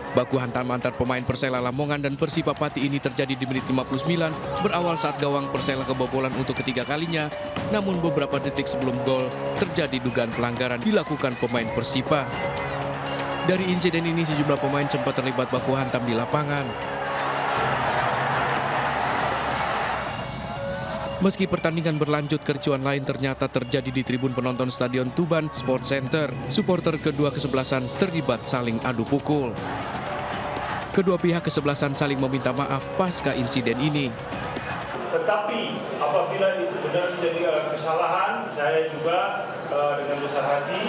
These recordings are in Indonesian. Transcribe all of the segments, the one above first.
Baku hantam antar pemain Persela Lamongan dan Persipa Pati ini terjadi di menit 59, berawal saat gawang Persela kebobolan untuk ketiga kalinya. Namun beberapa detik sebelum gol, terjadi dugaan pelanggaran dilakukan pemain Persipa. Dari insiden ini sejumlah pemain sempat terlibat baku hantam di lapangan. Meski pertandingan berlanjut, kericuan lain ternyata terjadi di tribun penonton Stadion Tuban Sports Center. Supporter kedua kesebelasan terlibat saling adu pukul. Kedua pihak kesebelasan saling meminta maaf pasca insiden ini. Tetapi apabila itu benar menjadi kesalahan, saya juga dengan besar hati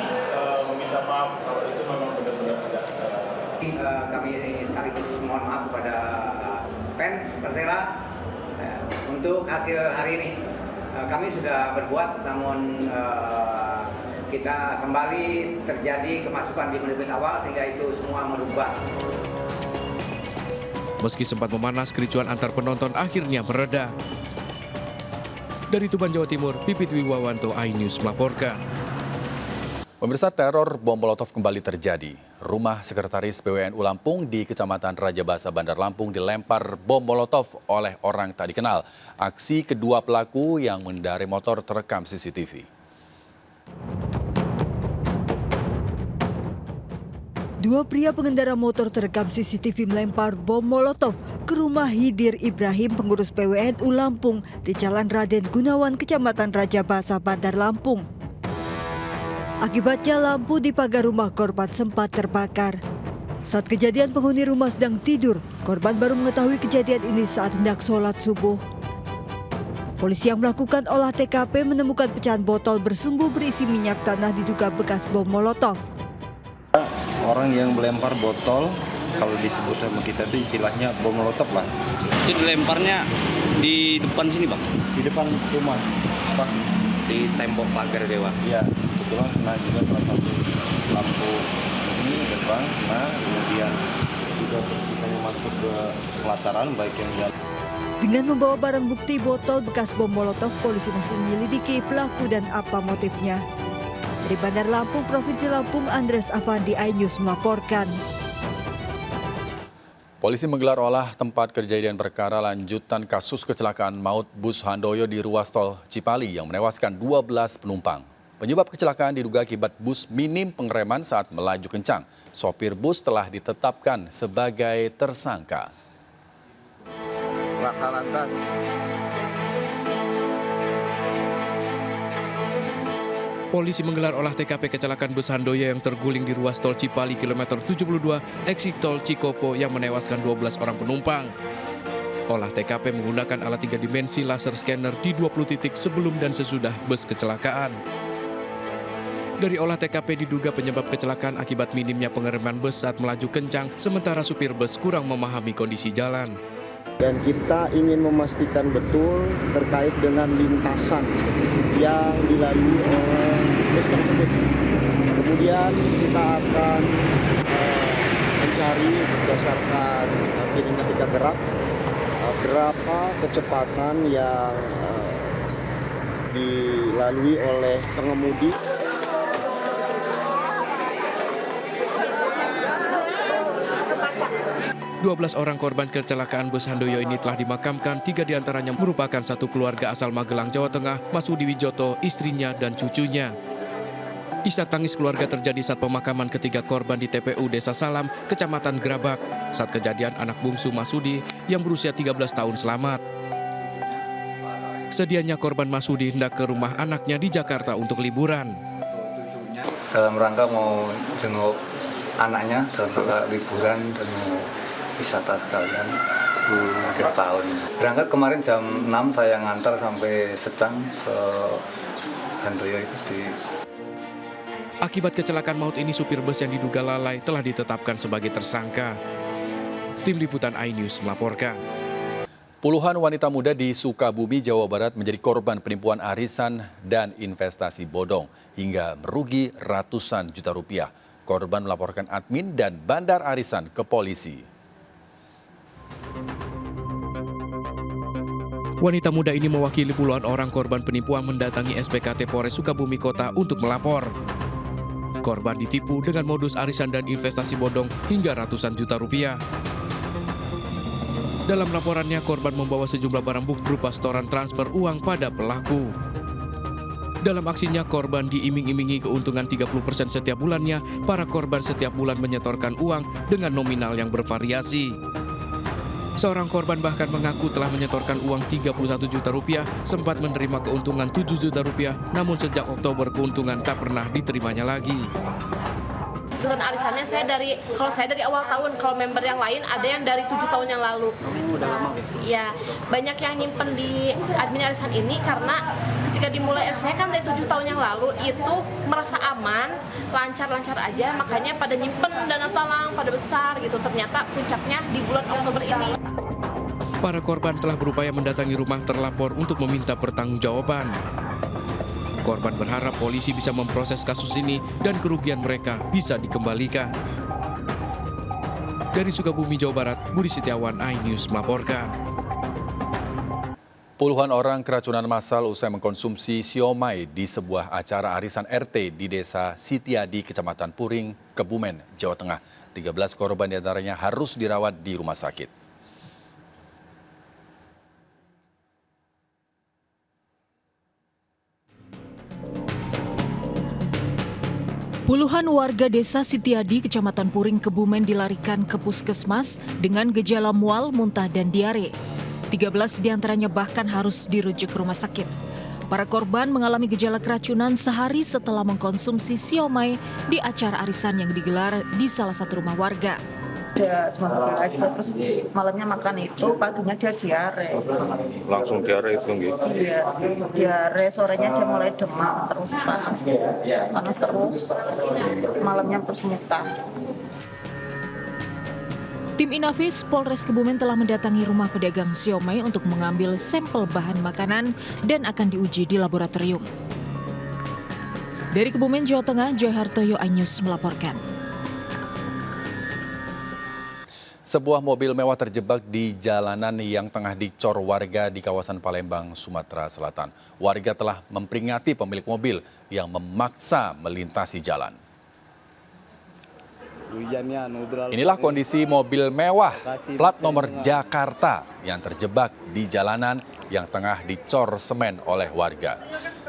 meminta maaf kalau itu memang benar-benar tidak salah. Kami sekaligus mohon maaf kepada fans Persela untuk hasil hari ini. Kami sudah berbuat, namun kita kembali terjadi kemasukan di menit awal sehingga itu semua merubah. Meski sempat memanas, kericuan antar penonton akhirnya mereda. Dari Tuban, Jawa Timur, Pipit Wiwawanto, iNews melaporkan. Pemirsa, teror bom Molotov kembali terjadi. Rumah Sekretaris PWNU Lampung di Kecamatan Raja Basa, Bandar Lampung dilempar bom Molotov oleh orang tak dikenal. Aksi kedua pelaku yang mengendarai motor terekam CCTV. Dua pria pengendara motor terekam CCTV melempar bom Molotov ke rumah Hidir Ibrahim, pengurus PWNU Lampung di Jalan Raden Gunawan, Kecamatan Raja Basa, Bandar Lampung. Akibatnya lampu di pagar rumah korban sempat terbakar. Saat kejadian, penghuni rumah sedang tidur. Korban baru mengetahui kejadian ini saat hendak sholat subuh. Polisi yang melakukan olah TKP menemukan pecahan botol bersumbu berisi minyak tanah diduga bekas bom Molotov. Orang yang melempar botol, kalau disebut sama kita itu istilahnya bom Molotov lah. Itu dilemparnya di depan sini, Bang? Di depan rumah, pas Di tembok pagar Dewa? ya kebetulan kena juga salah satu lampu ini depan, nah kemudian juga percikannya masuk ke pelataran baik yang jalan. Dengan membawa barang bukti botol bekas bom Molotov, polisi masih menyelidiki pelaku dan apa motifnya. Dari Bandar Lampung, Provinsi Lampung, Andres Afandi, iNews melaporkan. Polisi menggelar olah tempat kejadian perkara lanjutan kasus kecelakaan maut bus Handoyo di ruas tol Cipali yang menewaskan 12 penumpang. Penyebab kecelakaan diduga akibat bus minim pengereman saat melaju kencang. Sopir bus telah ditetapkan sebagai tersangka. Laka lantas. Polisi menggelar olah TKP kecelakaan bus Handoyo yang terguling di ruas tol Cipali kilometer 72, exit tol Cikopo yang menewaskan 12 orang penumpang. Olah TKP menggunakan alat 3 dimensi laser scanner di 20 titik sebelum dan sesudah bus kecelakaan. Dari olah TKP diduga penyebab kecelakaan akibat minimnya pengereman bus saat melaju kencang, sementara supir bus kurang memahami kondisi jalan. Dan kita ingin memastikan betul terkait dengan lintasan yang dilalui oleh bus tersebut. Kemudian kita akan mencari berdasarkan kinetika gerak berapa kecepatan yang dilalui oleh pengemudi. 12 orang korban kecelakaan bus Handoyo ini telah dimakamkan, 3 diantaranya merupakan satu keluarga asal Magelang, Jawa Tengah, Masudi Wijoto, istrinya dan cucunya. Isak tangis keluarga terjadi saat pemakaman ketiga korban di TPU Desa Salam, Kecamatan Grabak. Saat kejadian, anak bungsu Masudi yang berusia 13 tahun selamat. Sedianya korban Masudi hendak ke rumah anaknya di Jakarta untuk liburan. Dalam rangka mau jenguk anaknya, dalam rangka liburan dan mau wisata sekalian akhir tahun. Berangkat kemarin jam 6 saya ngantar sampai Secang ke Handoyo itu di. Akibat kecelakaan maut ini, supir bus yang diduga lalai telah ditetapkan sebagai tersangka. Tim Liputan iNews melaporkan. Puluhan wanita muda di Sukabumi, Jawa Barat menjadi korban penipuan arisan dan investasi bodong hingga merugi ratusan juta rupiah. Korban melaporkan admin dan bandar arisan ke polisi. Wanita muda ini mewakili puluhan orang korban penipuan mendatangi SPKT Polres Sukabumi Kota untuk melapor. Korban ditipu dengan modus arisan dan investasi bodong hingga ratusan juta rupiah. Dalam laporannya, korban membawa sejumlah barang bukti berupa setoran transfer uang pada pelaku. Dalam aksinya, korban diiming-imingi keuntungan 30% setiap bulannya. Para korban setiap bulan menyetorkan uang dengan nominal yang bervariasi. Seorang korban bahkan mengaku telah menyetorkan uang 31 juta rupiah, sempat menerima keuntungan 7 juta rupiah, namun sejak Oktober keuntungan tak pernah diterimanya lagi. Dengan arisannya kalau saya dari awal tahun, kalau member yang lain ada yang dari 7 tahun yang lalu. Ya, banyak yang nyimpen di admin arisan ini karena ketika dimulai arisannya kan dari 7 tahun yang lalu itu merasa aman, lancar-lancar aja, makanya pada nyimpen dana talang pada besar gitu. Ternyata puncaknya di bulan Oktober ini. Para korban telah berupaya mendatangi rumah terlapor untuk meminta pertanggungjawaban. Korban berharap polisi bisa memproses kasus ini dan kerugian mereka bisa dikembalikan. Dari Sukabumi, Jawa Barat, Budi Setiawan, iNews melaporkan. Puluhan orang keracunan massal usai mengkonsumsi siomay di sebuah acara arisan RT di Desa Sitiadi, Kecamatan Puring, Kebumen, Jawa Tengah. 13 korban diantaranya harus dirawat di rumah sakit. Puluhan warga Desa Sitiadi, Kecamatan Puring, Kebumen dilarikan ke puskesmas dengan gejala mual, muntah, dan diare. 13 diantaranya bahkan harus dirujuk ke rumah sakit. Para korban mengalami gejala keracunan sehari setelah mengkonsumsi siomay di acara arisan yang digelar di salah satu rumah warga. Dia cuma pakai aja, terus malamnya makan itu, paginya dia diare. Langsung diare itu gitu? Iya, diare, sorenya dia mulai demam, terus panas terus, malamnya terus muntah. Tim Inafis Polres Kebumen telah mendatangi rumah pedagang siomay untuk mengambil sampel bahan makanan dan akan diuji di laboratorium. Dari Kebumen, Jawa Tengah, Joy Hartoyo, iNews melaporkan. Sebuah mobil mewah terjebak di jalanan yang tengah dicor warga di kawasan Palembang, Sumatera Selatan. Warga telah memperingati pemilik mobil yang memaksa melintasi jalan. Inilah kondisi mobil mewah plat nomor Jakarta yang terjebak di jalanan yang tengah dicor semen oleh warga.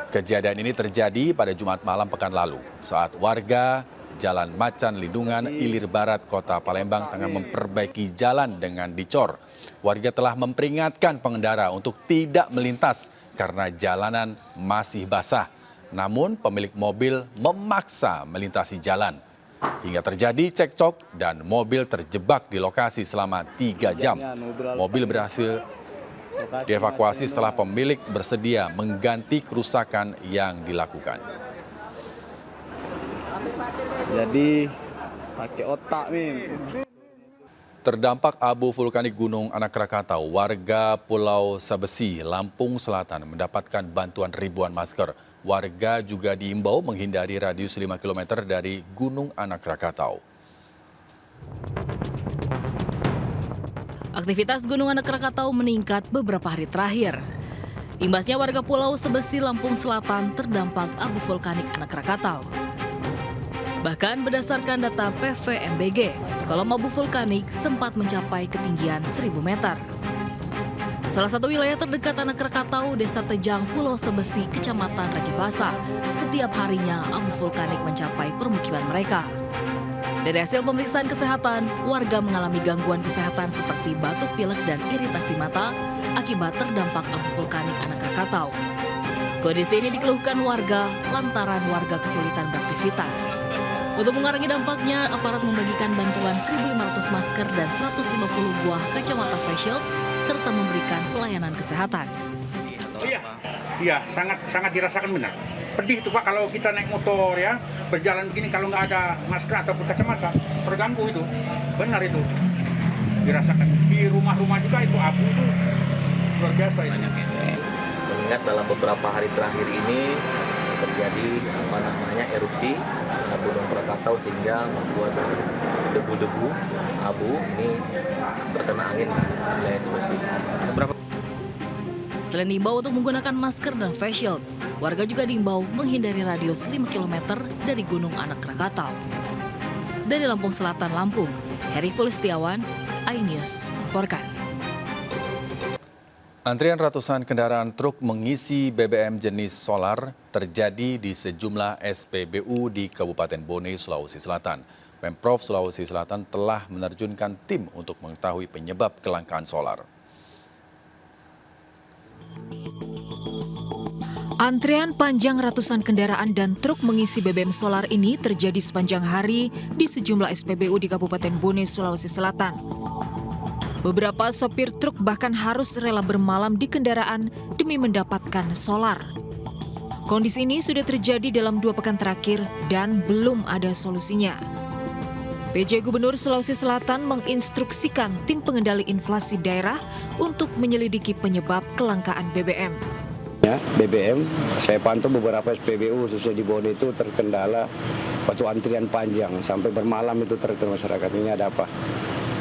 Kejadian ini terjadi pada Jumat malam pekan lalu saat warga Jalan Macan Lindungan, Ilir Barat, Kota Palembang tengah memperbaiki jalan dengan dicor. Warga telah memperingatkan pengendara untuk tidak melintas karena jalanan masih basah. Namun pemilik mobil memaksa melintasi jalan. Hingga terjadi cekcok dan mobil terjebak di lokasi selama 3 jam. Mobil berhasil dievakuasi setelah pemilik bersedia mengganti kerusakan yang dilakukan. Jadi pakai otak nih. Terdampak abu vulkanik Gunung Anak Krakatau, warga Pulau Sabesi, Lampung Selatan mendapatkan bantuan ribuan masker. Warga juga diimbau menghindari radius 5 km dari Gunung Anak Krakatau. Aktivitas Gunung Anak Krakatau meningkat beberapa hari terakhir. Imbasnya warga Pulau Sabesi, Lampung Selatan terdampak abu vulkanik Anak Krakatau. Bahkan berdasarkan data PVMBG, kolom abu vulkanik sempat mencapai ketinggian 1000 meter. Salah satu wilayah terdekat Anak Krakatau, Desa Tejang, Pulau Sabesi, Kecamatan Raja Basa. Setiap harinya abu vulkanik mencapai permukiman mereka. Dari hasil pemeriksaan kesehatan, warga mengalami gangguan kesehatan seperti batuk pilek dan iritasi mata akibat terdampak abu vulkanik Anak Krakatau. Kondisi ini dikeluhkan warga lantaran warga kesulitan beraktivitas. Untuk mengurangi dampaknya, aparat membagikan bantuan 1.500 masker dan 150 buah kacamata face shield serta memberikan pelayanan kesehatan. Iya, sangat dirasakan benar. Pedih itu Pak kalau kita naik motor ya, berjalan begini kalau nggak ada masker atau kacamata, terganggu itu. Benar itu. Dirasakan di rumah-rumah juga itu abu itu luar biasa itu. Mengingat dalam beberapa hari terakhir ini terjadi erupsi Gunung Krakatau sehingga membuat debu-debu abu ini terkena angin di wilayah Sulawesi. Selain diimbau untuk menggunakan masker dan face shield, Warga juga diimbau menghindari radius 5 km dari Gunung Anak Krakatau. Dari Lampung Selatan, Lampung, Heri Kulistiawan, iNews melaporkan. Antrian ratusan kendaraan truk mengisi BBM jenis solar terjadi di sejumlah SPBU di Kabupaten Bone, Sulawesi Selatan. Pemprov Sulawesi Selatan telah menerjunkan tim untuk mengetahui penyebab kelangkaan solar. Antrean panjang ratusan kendaraan dan truk mengisi BBM solar ini terjadi sepanjang hari di sejumlah SPBU di Kabupaten Bone, Sulawesi Selatan. Beberapa sopir truk bahkan harus rela bermalam di kendaraan demi mendapatkan solar. Kondisi ini sudah terjadi dalam 2 pekan terakhir dan belum ada solusinya. PJ Gubernur Sulawesi Selatan menginstruksikan tim pengendali inflasi daerah untuk menyelidiki penyebab kelangkaan BBM. BBM, saya pantau beberapa SPBU khususnya di Bone itu terkendala waktu antrian panjang sampai bermalam itu terkena masyarakat. Ini ada apa?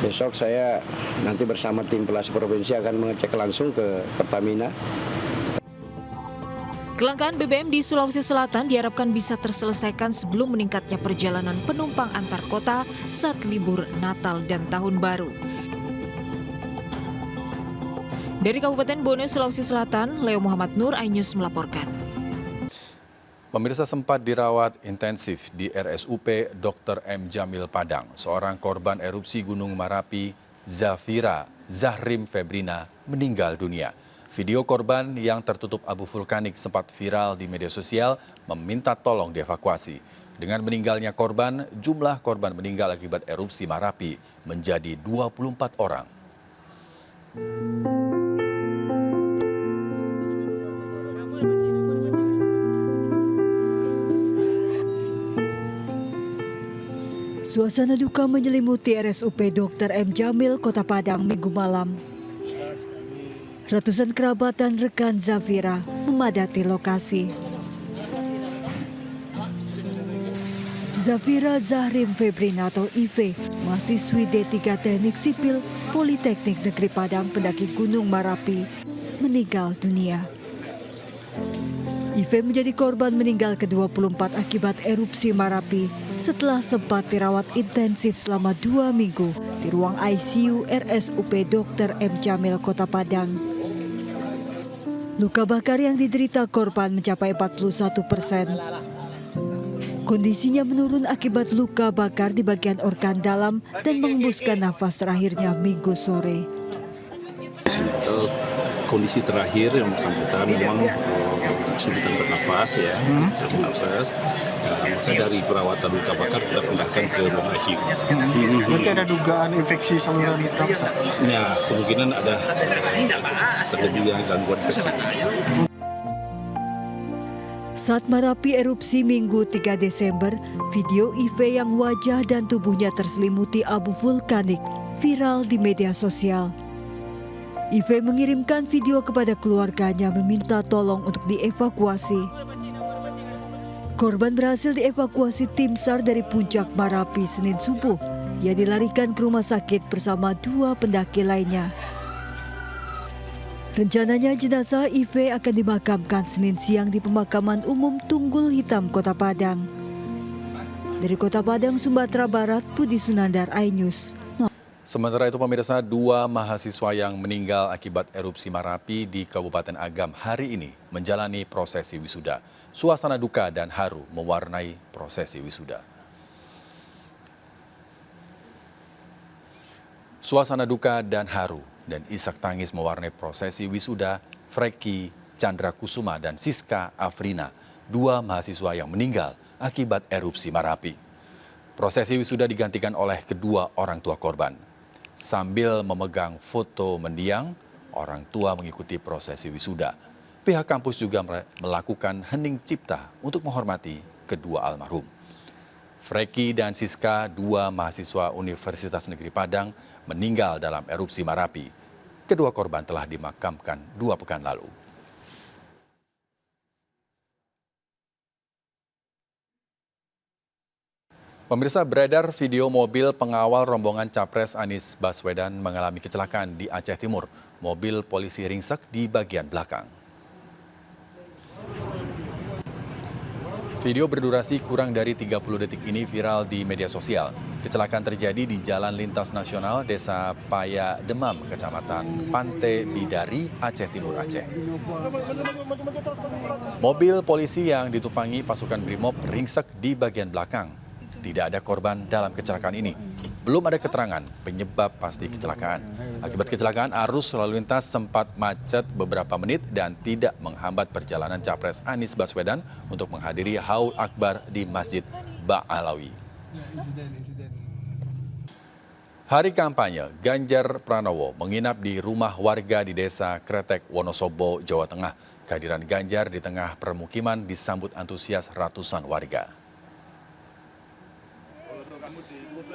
Besok saya nanti bersama tim pelasi provinsi akan mengecek langsung ke Pertamina. Kelangkaan BBM di Sulawesi Selatan diharapkan bisa terselesaikan sebelum meningkatnya perjalanan penumpang antar kota saat libur Natal dan Tahun Baru. Dari Kabupaten Bone, Sulawesi Selatan, Leo Muhammad Nur, iNews melaporkan. Pemirsa, sempat dirawat intensif di RSUP Dr. M. Jamil Padang. Seorang korban erupsi Gunung Marapi, Zafira Zahrim Febrina, meninggal dunia. Video korban yang tertutup abu vulkanik sempat viral di media sosial meminta tolong dievakuasi. Dengan meninggalnya korban, jumlah korban meninggal akibat erupsi Marapi menjadi 24 orang. Suasana duka menyelimuti RSUP Dr. M. Jamil, Kota Padang, Minggu malam. Ratusan kerabat dan rekan Zafira memadati lokasi. Zafira Zahrim Febrina atau Ive, mahasiswi D3 Teknik Sipil Politeknik Negeri Padang pendaki Gunung Marapi, meninggal dunia. Ive menjadi korban meninggal ke-24 akibat erupsi Marapi setelah sempat dirawat intensif selama 2 minggu di ruang ICU RSUP Dr. M. Jamil, Kota Padang. Luka bakar yang diderita korban mencapai 41%. Kondisinya menurun akibat luka bakar di bagian organ dalam dan mengembuskan nafas terakhirnya Minggu sore. Kondisi terakhir yang bersangkutan memang kesulitan bernafas ya, bernafas. Maka dari perawatan luka bakar kita pindahkan ke ruang ICU. Berarti ada dugaan infeksi saluran nafas? Ya, kemungkinan ada terjadi gangguan infeksi. Saat Marapi erupsi Minggu 3 Desember, video Ive yang wajah dan tubuhnya terselimuti abu vulkanik viral di media sosial. Ive mengirimkan video kepada keluarganya meminta tolong untuk dievakuasi. Korban berhasil dievakuasi tim SAR dari puncak Marapi Senin subuh. Ia dilarikan ke rumah sakit bersama 2 pendaki lainnya. Rencananya jenazah Ive akan dimakamkan Senin siang di Pemakaman Umum Tunggul Hitam, Kota Padang. Dari Kota Padang, Sumatera Barat, Budi Sunandar, iNews. Sementara itu pemirsa, 2 mahasiswa yang meninggal akibat erupsi Marapi di Kabupaten Agam hari ini menjalani prosesi wisuda. Suasana duka dan haru mewarnai prosesi wisuda. Suasana duka dan haru dan isak tangis mewarnai prosesi wisuda Freki Chandra Kusuma dan Siska Afrina, 2 mahasiswa yang meninggal akibat erupsi Marapi. Prosesi wisuda digantikan oleh kedua orang tua korban. Sambil memegang foto mendiang, orang tua mengikuti prosesi wisuda. Pihak kampus juga melakukan hening cipta untuk menghormati kedua almarhum. Freki dan Siska, 2 mahasiswa Universitas Negeri Padang, meninggal dalam erupsi Marapi. Kedua korban telah dimakamkan 2 pekan lalu. Pemirsa, beredar video mobil pengawal rombongan Capres Anies Baswedan mengalami kecelakaan di Aceh Timur. Mobil polisi ringsek di bagian belakang. Video berdurasi kurang dari 30 detik ini viral di media sosial. Kecelakaan terjadi di Jalan Lintas Nasional Desa Paya Demam, Kecamatan Pantai Bidari, Aceh Timur, Aceh. Mobil polisi yang ditumpangi pasukan Brimob ringsek di bagian belakang. Tidak ada korban dalam kecelakaan ini. Belum ada keterangan penyebab pasti kecelakaan. Akibat kecelakaan, arus lalu lintas sempat macet beberapa menit dan tidak menghambat perjalanan Capres Anies Baswedan untuk menghadiri Haul Akbar di Masjid Ba'alawi. Hari kampanye, Ganjar Pranowo menginap di rumah warga di Desa Kretek, Wonosobo, Jawa Tengah. Kehadiran Ganjar di tengah permukiman disambut antusias ratusan warga.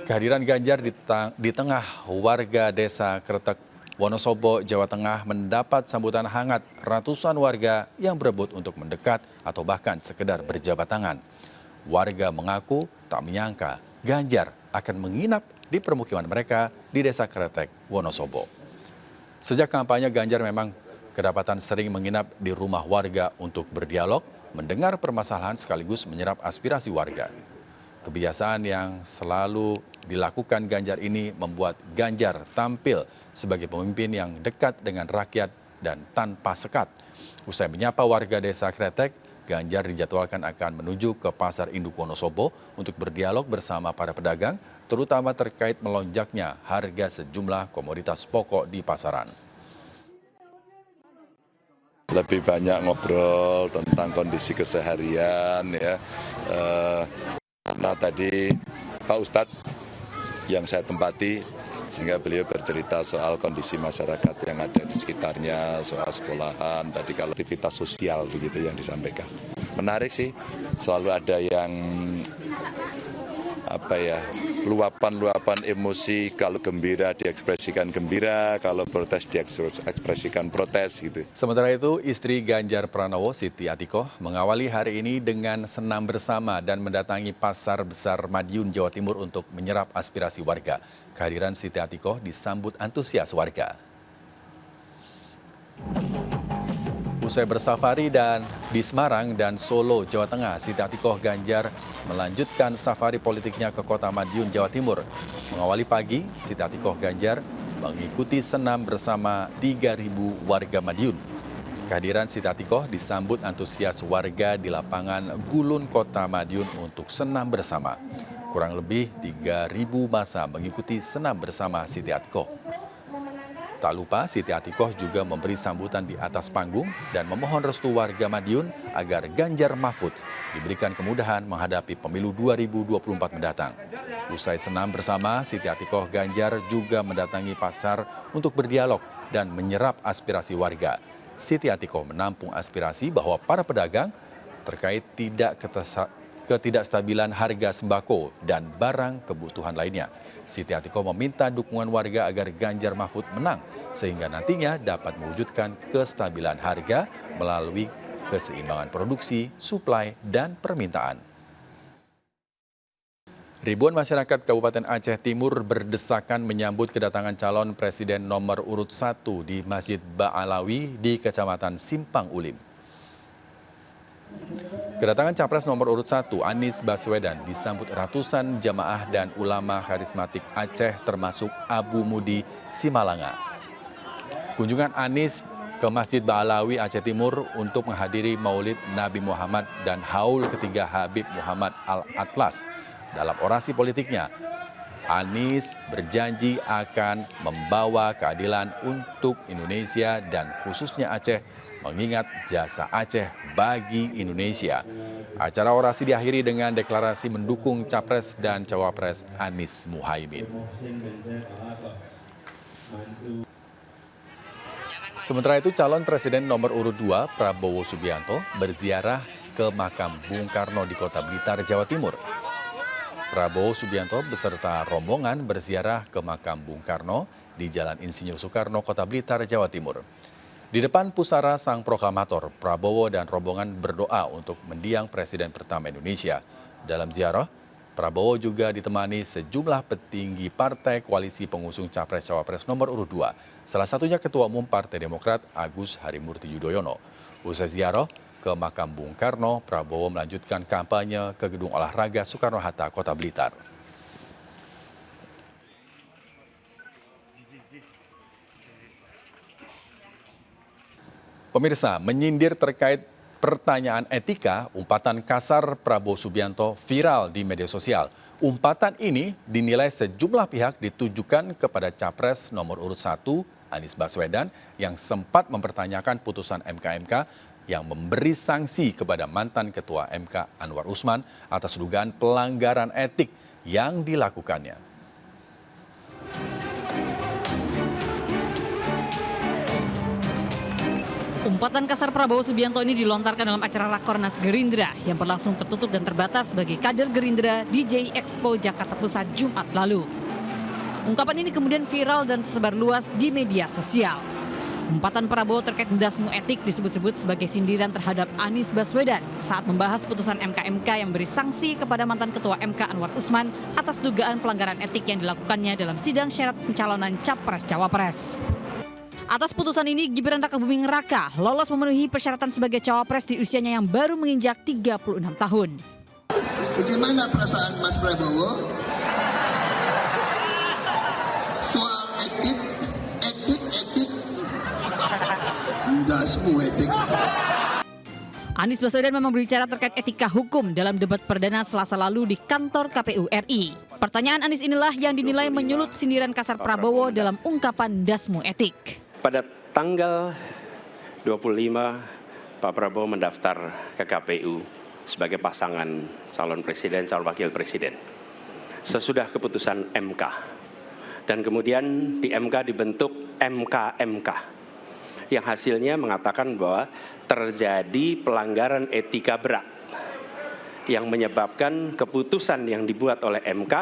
Kehadiran Ganjar di tengah warga Desa Kretek, Wonosobo, Jawa Tengah mendapat sambutan hangat ratusan warga yang berebut untuk mendekat atau bahkan sekedar berjabat tangan. Warga mengaku tak menyangka Ganjar akan menginap di permukiman mereka di Desa Kretek, Wonosobo. Sejak kampanye, Ganjar memang kedapatan sering menginap di rumah warga untuk berdialog, mendengar permasalahan sekaligus menyerap aspirasi warga. Kebiasaan yang selalu dilakukan Ganjar ini membuat Ganjar tampil sebagai pemimpin yang dekat dengan rakyat dan tanpa sekat. Usai menyapa warga Desa Kretek, Ganjar dijadwalkan akan menuju ke Pasar Induk Wonosobo untuk berdialog bersama para pedagang, terutama terkait melonjaknya harga sejumlah komoditas pokok di pasaran. Lebih banyak ngobrol tentang kondisi keseharian ya. Nah tadi Pak Ustadz yang saya tempati, sehingga beliau bercerita soal kondisi masyarakat yang ada di sekitarnya, soal sekolahan, tadi kalau aktivitas sosial begitu yang disampaikan. Menarik sih, selalu ada yang luapan-luapan emosi, kalau gembira diekspresikan gembira, kalau protes diekspresikan protes gitu. Sementara itu, istri Ganjar Pranowo, Siti Atikoh, mengawali hari ini dengan senam bersama dan mendatangi Pasar Besar Madiun, Jawa Timur untuk menyerap aspirasi warga. Kehadiran Siti Atikoh disambut antusias warga. Usai bersafari di Semarang dan Solo, Jawa Tengah, Siti Atikoh Ganjar melanjutkan safari politiknya ke Kota Madiun, Jawa Timur. Mengawali pagi, Siti Atikoh Ganjar mengikuti senam bersama 3.000 warga Madiun. Kehadiran Siti Atikoh disambut antusias warga di lapangan Gulun Kota Madiun untuk senam bersama. Kurang lebih 3.000 massa mengikuti senam bersama Siti Atikoh. Tak lupa, Siti Atikoh juga memberi sambutan di atas panggung dan memohon restu warga Madiun agar Ganjar Mahfud diberikan kemudahan menghadapi pemilu 2024 mendatang. Usai senam bersama, Siti Atikoh Ganjar juga mendatangi pasar untuk berdialog dan menyerap aspirasi warga. Siti Atikoh menampung aspirasi bahwa para pedagang terkait ketidakstabilan harga sembako dan barang kebutuhan lainnya. Siti Atikoh meminta dukungan warga agar Ganjar Mahfud menang sehingga nantinya dapat mewujudkan kestabilan harga melalui keseimbangan produksi, suplai, dan permintaan. Ribuan masyarakat Kabupaten Aceh Timur berdesakan menyambut kedatangan calon presiden nomor urut 1 di Masjid Ba'alawi di Kecamatan Simpang Ulim. Kedatangan Capres nomor urut 1 Anies Baswedan disambut ratusan jamaah dan ulama karismatik Aceh termasuk Abu Mudi Simalanga. Kunjungan Anies ke Masjid Ba'alawi Aceh Timur untuk menghadiri Maulid Nabi Muhammad dan haul ketiga Habib Muhammad Al-Atlas. Dalam orasi politiknya, Anies berjanji akan membawa keadilan untuk Indonesia dan khususnya Aceh, mengingat jasa Aceh bagi Indonesia. Acara orasi diakhiri dengan deklarasi mendukung Capres dan Cawapres Anies Muhaimin. Sementara itu, calon presiden nomor urut 2 Prabowo Subianto berziarah ke makam Bung Karno di Kota Blitar, Jawa Timur. Prabowo Subianto beserta rombongan berziarah ke makam Bung Karno di Jalan Insinyur Soekarno, Kota Blitar, Jawa Timur. Di depan pusara sang proklamator, Prabowo dan rombongan berdoa untuk mendiang Presiden pertama Indonesia. Dalam ziarah, Prabowo juga ditemani sejumlah petinggi partai koalisi pengusung Capres-Cawapres nomor urut 2. Salah satunya Ketua Umum Partai Demokrat Agus Harimurti Yudhoyono. Usai ziarah, ke makam Bung Karno, Prabowo melanjutkan kampanye ke Gedung Olahraga Soekarno-Hatta, Kota Blitar. Pemirsa, menyindir terkait pertanyaan etika, umpatan kasar Prabowo Subianto viral di media sosial. Umpatan ini dinilai sejumlah pihak ditujukan kepada Capres nomor urut 1, Anies Baswedan, yang sempat mempertanyakan putusan MK yang memberi sanksi kepada mantan Ketua MK Anwar Usman atas dugaan pelanggaran etik yang dilakukannya. Umpatan kasar Prabowo Subianto ini dilontarkan dalam acara Rakornas Gerindra yang berlangsung tertutup dan terbatas bagi kader Gerindra di JI Expo Jakarta Pusat Jumat lalu. Ungkapan ini kemudian viral dan tersebar luas di media sosial. Umpatan Prabowo terkait ndasmu etik disebut-sebut sebagai sindiran terhadap Anies Baswedan saat membahas putusan MK yang memberi sanksi kepada mantan Ketua MK Anwar Usman atas dugaan pelanggaran etik yang dilakukannya dalam sidang syarat pencalonan Capres-Cawapres. Atas putusan ini, Gibran Rakabuming Raka lolos memenuhi persyaratan sebagai cawapres di usianya yang baru menginjak 36 tahun. Bagaimana perasaan Mas Prabowo soal etik? Enggak semua etik. Anies Baswedan memang berbicara terkait etika hukum dalam debat perdana Selasa lalu di kantor KPU RI. Pertanyaan Anies inilah yang dinilai menyulut sindiran kasar Prabowo dalam ungkapan ndasmu etik. Pada tanggal 25, Pak Prabowo mendaftar ke KPU sebagai pasangan calon presiden, calon wakil presiden. Sesudah keputusan MK. Dan kemudian di MK dibentuk MK yang hasilnya mengatakan bahwa terjadi pelanggaran etika berat yang menyebabkan keputusan yang dibuat oleh MK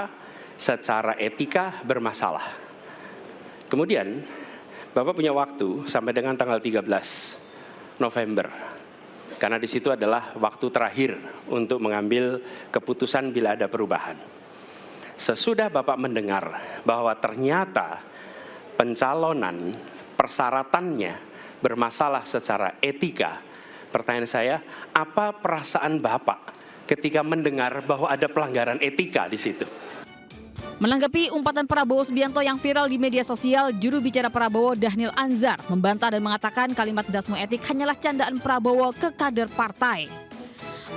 secara etika bermasalah. Kemudian Bapak punya waktu sampai dengan tanggal 13 November. Karena di situ adalah waktu terakhir untuk mengambil keputusan bila ada perubahan. Sesudah Bapak mendengar bahwa ternyata pencalonan persyaratannya bermasalah secara etika, pertanyaan saya, apa perasaan Bapak ketika mendengar bahwa ada pelanggaran etika di situ? Menanggapi umpatan Prabowo Subianto yang viral di media sosial, juru bicara Prabowo Dhanil Anzar membantah dan mengatakan kalimat ndasmu etik hanyalah candaan Prabowo ke kader partai.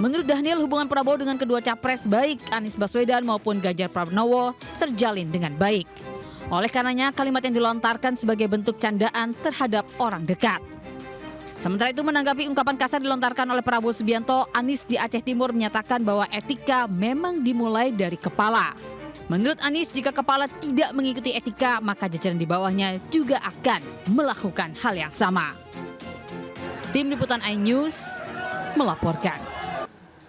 Menurut Dhanil, hubungan Prabowo dengan kedua capres baik Anies Baswedan maupun Ganjar Pranowo terjalin dengan baik. Oleh karenanya, kalimat yang dilontarkan sebagai bentuk candaan terhadap orang dekat. Sementara itu, menanggapi ungkapan kasar dilontarkan oleh Prabowo Subianto, Anies di Aceh Timur menyatakan bahwa etika memang dimulai dari kepala. Menurut Anies, jika kepala tidak mengikuti etika, maka jajaran di bawahnya juga akan melakukan hal yang sama. Tim Liputan iNews melaporkan.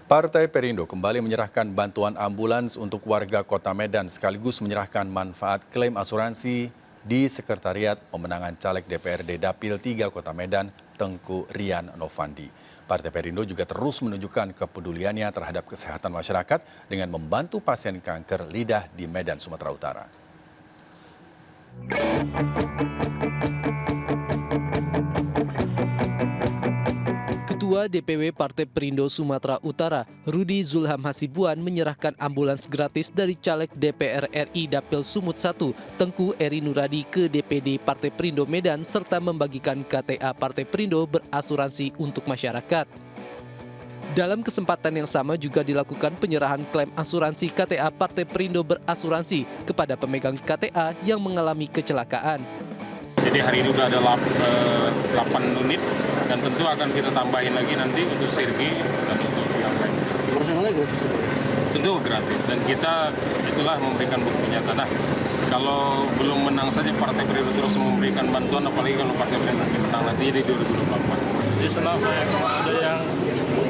Partai Perindo kembali menyerahkan bantuan ambulans untuk warga Kota Medan sekaligus menyerahkan manfaat klaim asuransi di Sekretariat Pemenangan Caleg DPRD Dapil 3 Kota Medan, Tengku Rian Novandi. Partai Perindo juga terus menunjukkan kepeduliannya terhadap kesehatan masyarakat dengan membantu pasien kanker lidah di Medan, Sumatera Utara. Ketua DPW Partai Perindo Sumatera Utara, Rudi Zulham Hasibuan menyerahkan ambulans gratis dari caleg DPR RI Dapil Sumut 1, Tengku Eri Nuradi ke DPD Partai Perindo Medan serta membagikan KTA Partai Perindo berasuransi untuk masyarakat. Dalam kesempatan yang sama juga dilakukan penyerahan klaim asuransi KTA Partai Perindo berasuransi kepada pemegang KTA yang mengalami kecelakaan. Jadi hari ini sudah ada 8 unit dan tentu akan kita tambahin lagi nanti untuk Sirgi dan untuk yang lain. Personalnya gratis? Tentu gratis dan kita itulah memberikan bukti nyata. Nah, kalau belum menang saja Partai Perindo terus memberikan bantuan, apalagi kalau Partai Perindo menang nanti di 2024. Jadi senang saya kalau ada yang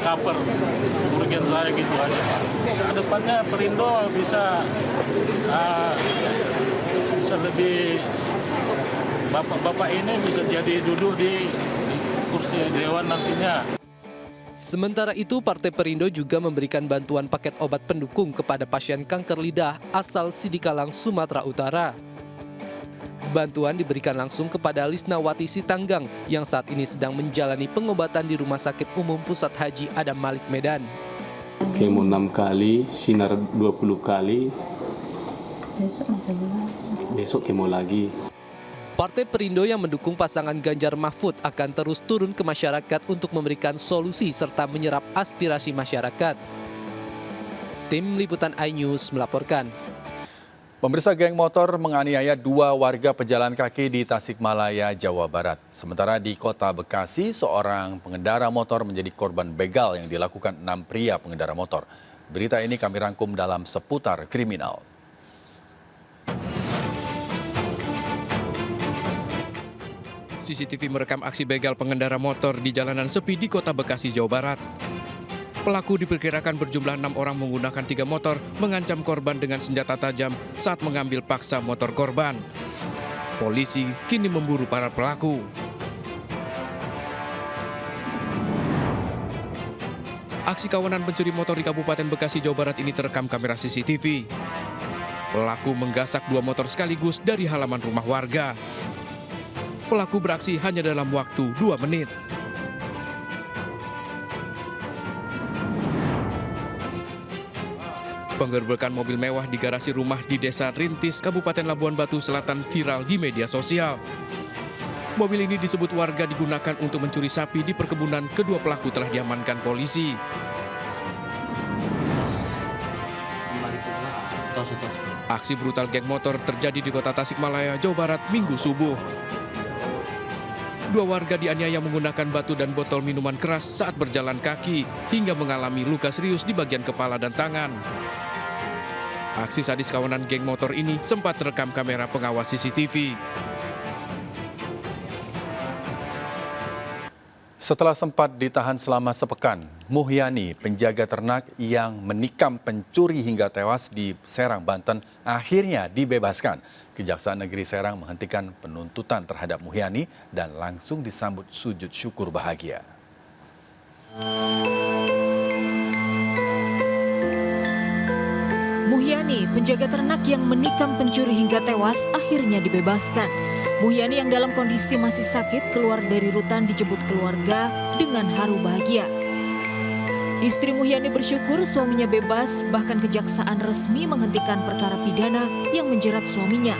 cover kerugian saya gitu aja. Kedepannya Perindo bisa lebih bapak-bapak ini bisa jadi duduk di kursi dewan nantinya. Sementara itu, Partai Perindo juga memberikan bantuan paket obat pendukung kepada pasien kanker lidah asal Sidikalang, Sumatera Utara. Bantuan diberikan langsung kepada Lisnawati Sitanggang yang saat ini sedang menjalani pengobatan di Rumah Sakit Umum Pusat Haji Adam Malik Medan. Kemo 6 kali, sinar 20 kali, besok kemo lagi. Partai Perindo yang mendukung pasangan Ganjar Mahfud akan terus turun ke masyarakat untuk memberikan solusi serta menyerap aspirasi masyarakat. Tim Liputan iNews melaporkan. Pemirsa, geng motor menganiaya 2 warga pejalan kaki di Tasikmalaya, Jawa Barat. Sementara di Kota Bekasi, seorang pengendara motor menjadi korban begal yang dilakukan 6 pria pengendara motor. Berita ini kami rangkum dalam Seputar Kriminal. CCTV merekam aksi begal pengendara motor di jalanan sepi di Kota Bekasi, Jawa Barat. Pelaku diperkirakan berjumlah 6 orang menggunakan 3 motor mengancam korban dengan senjata tajam saat mengambil paksa motor korban. Polisi kini memburu para pelaku. Aksi kawanan pencuri motor di Kabupaten Bekasi, Jawa Barat ini terekam kamera CCTV. Pelaku menggasak 2 motor sekaligus dari halaman rumah warga. Pelaku beraksi hanya dalam waktu 2 menit. Penggerbekan mobil mewah di garasi rumah di Desa Rintis, Kabupaten Labuan Batu Selatan viral di media sosial. Mobil ini disebut warga digunakan untuk mencuri sapi di perkebunan. Kedua pelaku telah diamankan polisi. Aksi brutal geng motor terjadi di Kota Tasikmalaya, Jawa Barat, Minggu subuh. 2 warga dianiaya menggunakan batu dan botol minuman keras saat berjalan kaki hingga mengalami luka serius di bagian kepala dan tangan. Aksi sadis kawanan geng motor ini sempat terekam kamera pengawas CCTV. Setelah sempat ditahan selama sepekan, Muhyani, penjaga ternak yang menikam pencuri hingga tewas di Serang, Banten, akhirnya dibebaskan. Kejaksaan Negeri Serang menghentikan penuntutan terhadap Muhyani dan langsung disambut sujud syukur bahagia. Muhyani, penjaga ternak yang menikam pencuri hingga tewas, akhirnya dibebaskan. Muhyani yang dalam kondisi masih sakit keluar dari rutan dijemput keluarga dengan haru bahagia. Istri Muhyani bersyukur suaminya bebas, bahkan kejaksaan resmi menghentikan perkara pidana yang menjerat suaminya.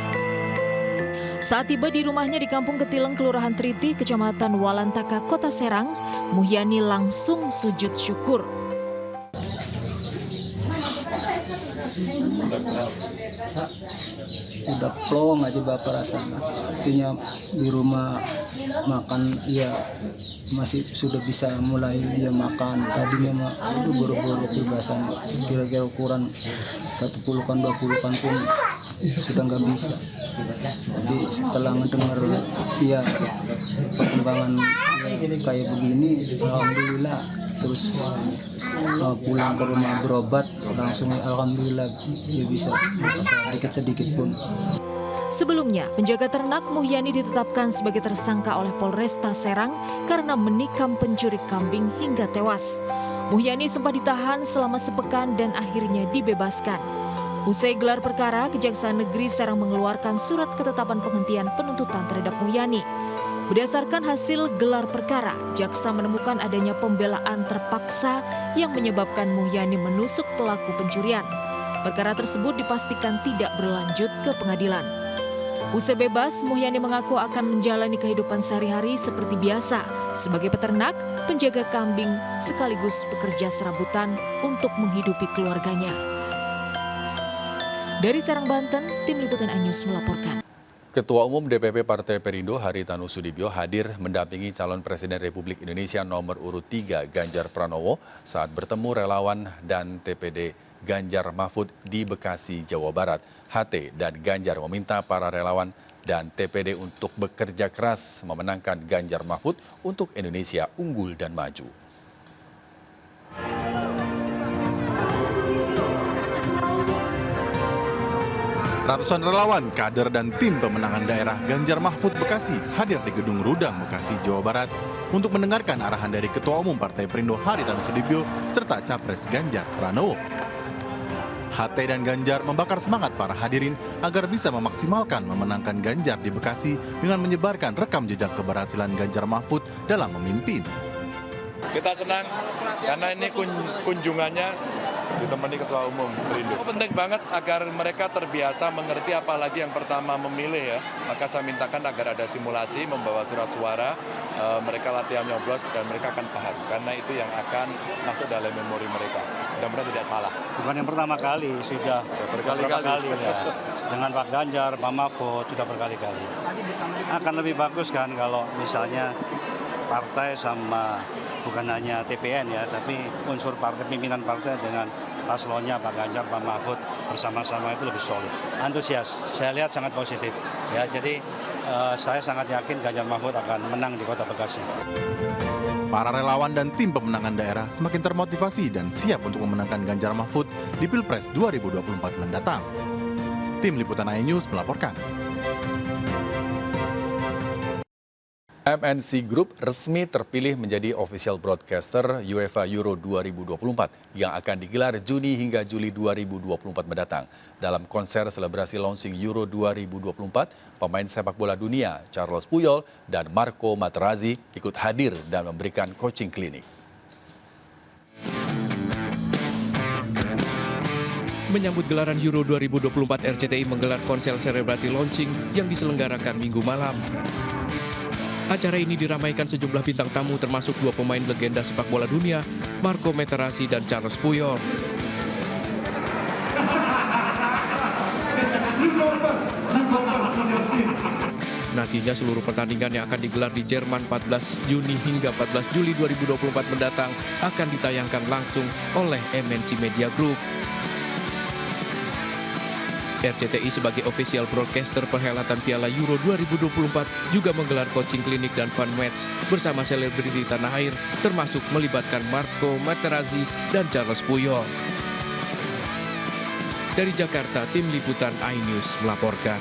Saat tiba di rumahnya di Kampung Ketileng, Kelurahan Triti, Kecamatan Walantaka, Kota Serang, Muhyani langsung sujud syukur. Udah plong aja Bapak rasanya. Artinya di rumah makan ya masih sudah bisa mulai dia makan. Tadinya mah itu boro-boro kebebasan, kira-kira ukuran 1 pulukan 2 pulukan pun sudah nggak bisa. Jadi setelah mendengar ya perkembangan kayak begini, alhamdulillah. Terus pulang ke rumah berobat, langsung alhamdulillah dia bisa sedikit-sedikit pun. Sebelumnya, penjaga ternak Muhyani ditetapkan sebagai tersangka oleh Polresta Serang karena menikam pencuri kambing hingga tewas. Muhyani sempat ditahan selama sepekan dan akhirnya dibebaskan. Usai gelar perkara, Kejaksaan Negeri Serang mengeluarkan surat ketetapan penghentian penuntutan terhadap Muhyani. Berdasarkan hasil gelar perkara, jaksa menemukan adanya pembelaan terpaksa yang menyebabkan Muhyani menusuk pelaku pencurian. Perkara tersebut dipastikan tidak berlanjut ke pengadilan. Usai bebas, Muhyani mengaku akan menjalani kehidupan sehari-hari seperti biasa sebagai peternak, penjaga kambing, sekaligus pekerja serabutan untuk menghidupi keluarganya. Dari Serang, Banten, Tim Liputan iNews melaporkan. Ketua Umum DPP Partai Perindo Haritanu Sudibyo hadir mendampingi calon Presiden Republik Indonesia nomor urut 3 Ganjar Pranowo saat bertemu relawan dan TPD Ganjar Mahfud di Bekasi, Jawa Barat. HT dan Ganjar meminta para relawan dan TPD untuk bekerja keras memenangkan Ganjar Mahfud untuk Indonesia unggul dan maju. Ratusan relawan, kader dan tim pemenangan daerah Ganjar Mahfud Bekasi hadir di Gedung Rudang, Bekasi, Jawa Barat untuk mendengarkan arahan dari Ketua Umum Partai Perindo Haritanu Sudibyo serta Capres Ganjar Pranowo. HT dan Ganjar membakar semangat para hadirin agar bisa memaksimalkan memenangkan Ganjar di Bekasi dengan menyebarkan rekam jejak keberhasilan Ganjar Mahfud dalam memimpin. Kita senang karena ini kunjungannya ditemani Ketua Umum Perindo. Penting banget agar mereka terbiasa mengerti, apalagi yang pertama memilih ya. Maka saya mintakan agar ada simulasi membawa surat suara, mereka latihan nyoblos dan mereka akan paham. Karena itu yang akan masuk dalam memori mereka. Mudah-mudahan tidak salah. Bukan yang pertama kali, sudah berkali-kali ya. Dengan Pak Ganjar, Pak Mahfud sudah berkali-kali. Akan lebih bagus kan kalau misalnya partai sama bukan hanya TPN ya, tapi unsur partai, pimpinan partai dengan paslonnya Pak Ganjar, Pak Mahfud bersama-sama itu lebih solid. Antusias, saya lihat sangat positif. Ya, jadi saya sangat yakin Ganjar Mahfud akan menang di Kota Bekasi. Para relawan dan tim pemenangan daerah semakin termotivasi dan siap untuk memenangkan Ganjar Mahfud di Pilpres 2024 mendatang. Tim Liputan iNews melaporkan. MNC Group resmi terpilih menjadi official broadcaster UEFA Euro 2024 yang akan digelar Juni hingga Juli 2024 mendatang. Dalam konser selebrasi launching Euro 2024, pemain sepak bola dunia Charles Puyol dan Marco Materazzi ikut hadir dan memberikan coaching klinik. Menyambut gelaran Euro 2024, RCTI menggelar konser selebrasi launching yang diselenggarakan Minggu malam. Acara ini diramaikan sejumlah bintang tamu termasuk dua pemain legenda sepak bola dunia, Marco Materazzi dan Charles Puyol. Nantinya seluruh pertandingan yang akan digelar di Jerman 14 Juni hingga 14 Juli 2024 mendatang akan ditayangkan langsung oleh MNC Media Group. RCTI sebagai official broadcaster perhelatan Piala Euro 2024 juga menggelar coaching klinik dan fun match bersama selebriti tanah air termasuk melibatkan Marco Materazzi dan Charles Puyol. Dari Jakarta, tim liputan iNews melaporkan.